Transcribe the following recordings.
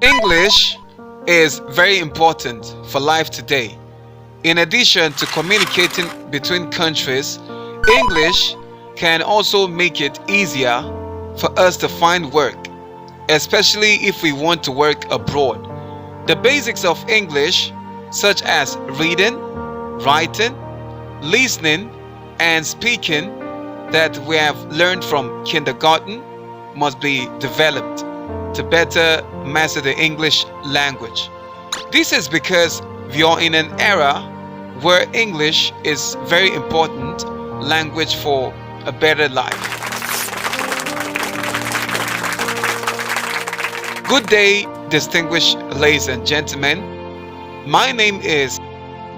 English is very important for life today. In addition to communicating between countries, English can also make it easier for us to find work, especially if we want to work abroad. The basics of English, such as reading, writing, listening, and speaking, that we have learned from kindergarten, must be developed to better master the English language. This is because we are in an era where English is very important language for a better life. Good day, distinguished ladies and gentlemen. My name is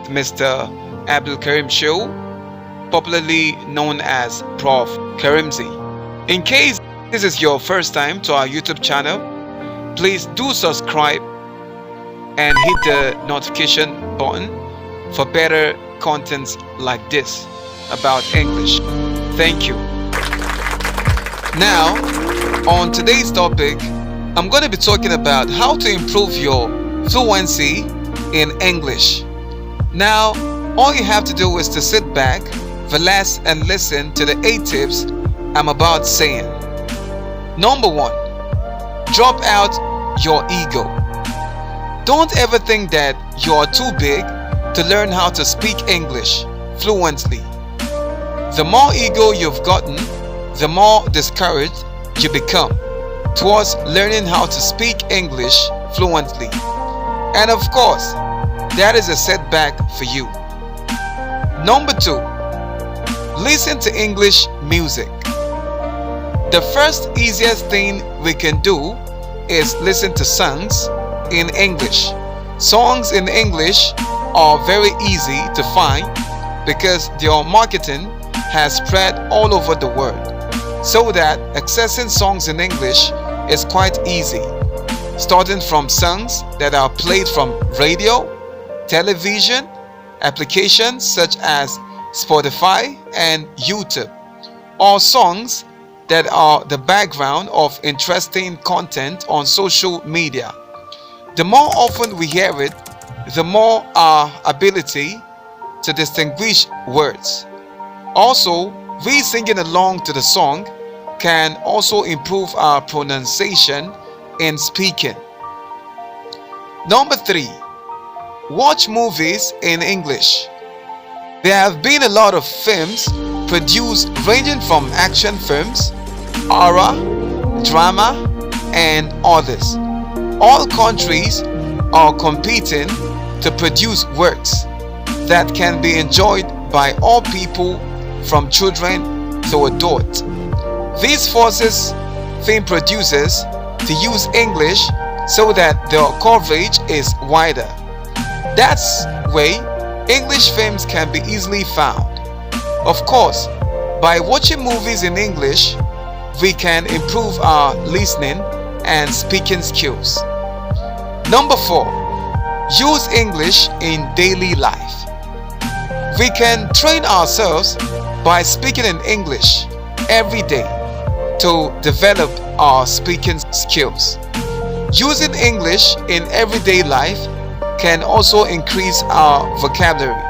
Mr. Abdul Karimzi, popularly known as Prof. Karimzi. In case this is your first time to our YouTube channel, please do subscribe and hit the notification button for better contents like this about English. Thank you. Now, on today's topic, I'm going to be talking about how to improve your fluency in English. Now, all you have to do is to sit back, relax, and listen to the 8 tips I'm about saying. Number 1, drop out your ego. Don't ever think that you are too big to learn how to speak English fluently. The more ego you've gotten, the more discouraged you become towards learning how to speak English fluently. And of course, that is a setback for you. Number 2, listen to English music. The first easiest thing we can do is listen to songs in English. Songs in English are very easy to find because their marketing has spread all over the world, so that accessing songs in English is quite easy, starting from songs that are played from radio, television, applications such as Spotify and YouTube, or songs that are the background of interesting content on social media. The more often we hear it, the more our ability to distinguish words. Also, we singing along to the song can also improve our pronunciation in speaking. Number 3, watch movies in English. There have been a lot of films produced ranging from action films, horror, drama, and others. All countries are competing to produce works that can be enjoyed by all people from children to adults. This forces film producers to use English so that their coverage is wider. That's way English films can be easily found. Of course, by watching movies in English, we can improve our listening and speaking skills. Number 4, use English in daily life. We can train ourselves by speaking in English every day to develop our speaking skills. Using English in everyday life can also increase our vocabulary,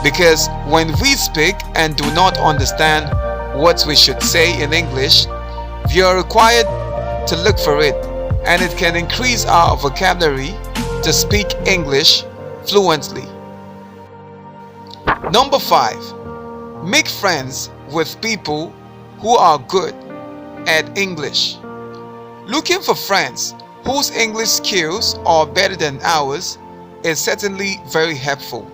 because when we speak and do not understand what we should say in English, we are required to look for it, and it can increase our vocabulary to speak English fluently. Number 5, make friends with people who are good at English. Looking for friends whose English skills are better than ours is certainly very helpful,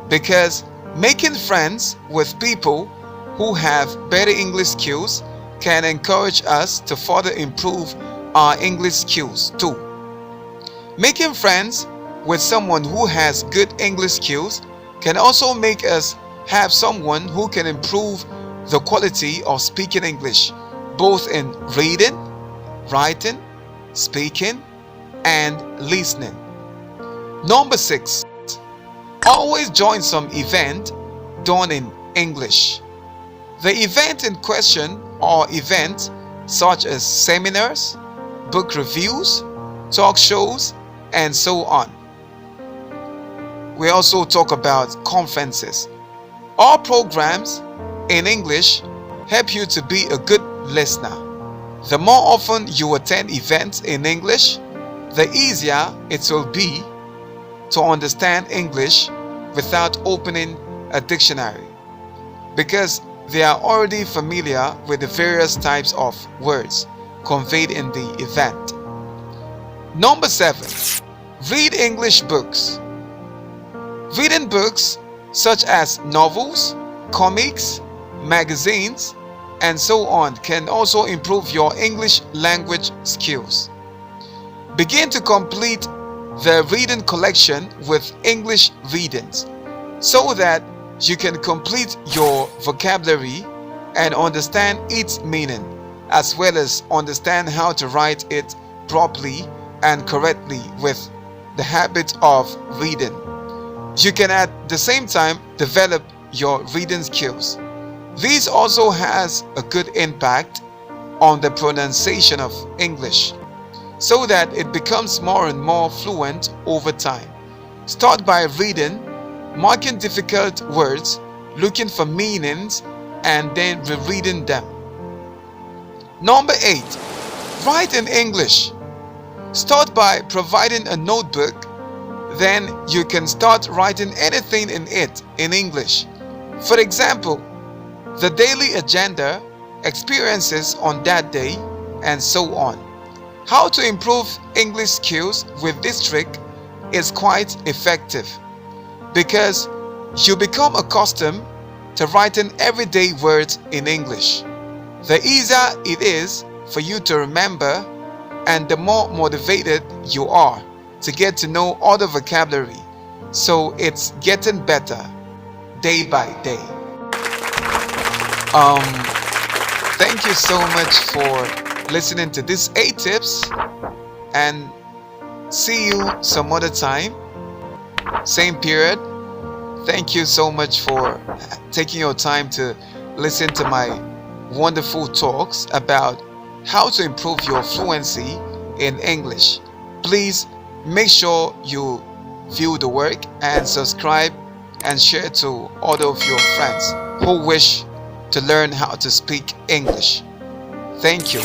because making friends with people who have better English skills can encourage us to further improve our English skills too. Making friends with someone who has good English skills can also make us have someone who can improve the quality of speaking English, both in reading, writing, speaking, and listening. Number 6, always join some event done in English. The event in question or events such as seminars, book reviews, talk shows, and so on. We also talk about conferences. All programs in English help you to be a good listener. The more often you attend events in English, the easier it will be to understand English without opening a dictionary, because they are already familiar with the various types of words conveyed in the event. Number 7. Read English books. Reading books such as novels, comics, magazines, and so on can also improve your English language skills. Begin to complete the reading collection with English readings so that you can complete your vocabulary and understand its meaning, as well as understand how to write it properly and correctly with the habit of reading. You can at the same time develop your reading skills. This also has a good impact on the pronunciation of English, so that it becomes more and more fluent over time. Start by reading, marking difficult words, looking for meanings, and then rereading them. Number 8. Write in English. Start by providing a notebook. Then you can start writing anything in it in English. For example, the daily agenda, experiences on that day, and so on. How to improve English skills with this trick is quite effective, because you become accustomed to writing everyday words in English. The easier it is for you to remember, and the more motivated you are to get to know other vocabulary. So it's getting better day by day. Thank you so much for listening to these 8 tips, and see you some other time, same period. Thank you so much for taking your time to listen to my wonderful talks about how to improve your fluency in English. Please make sure you view the work and subscribe and share to all of your friends who wish to learn how to speak English. Thank you.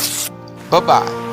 Bye-bye.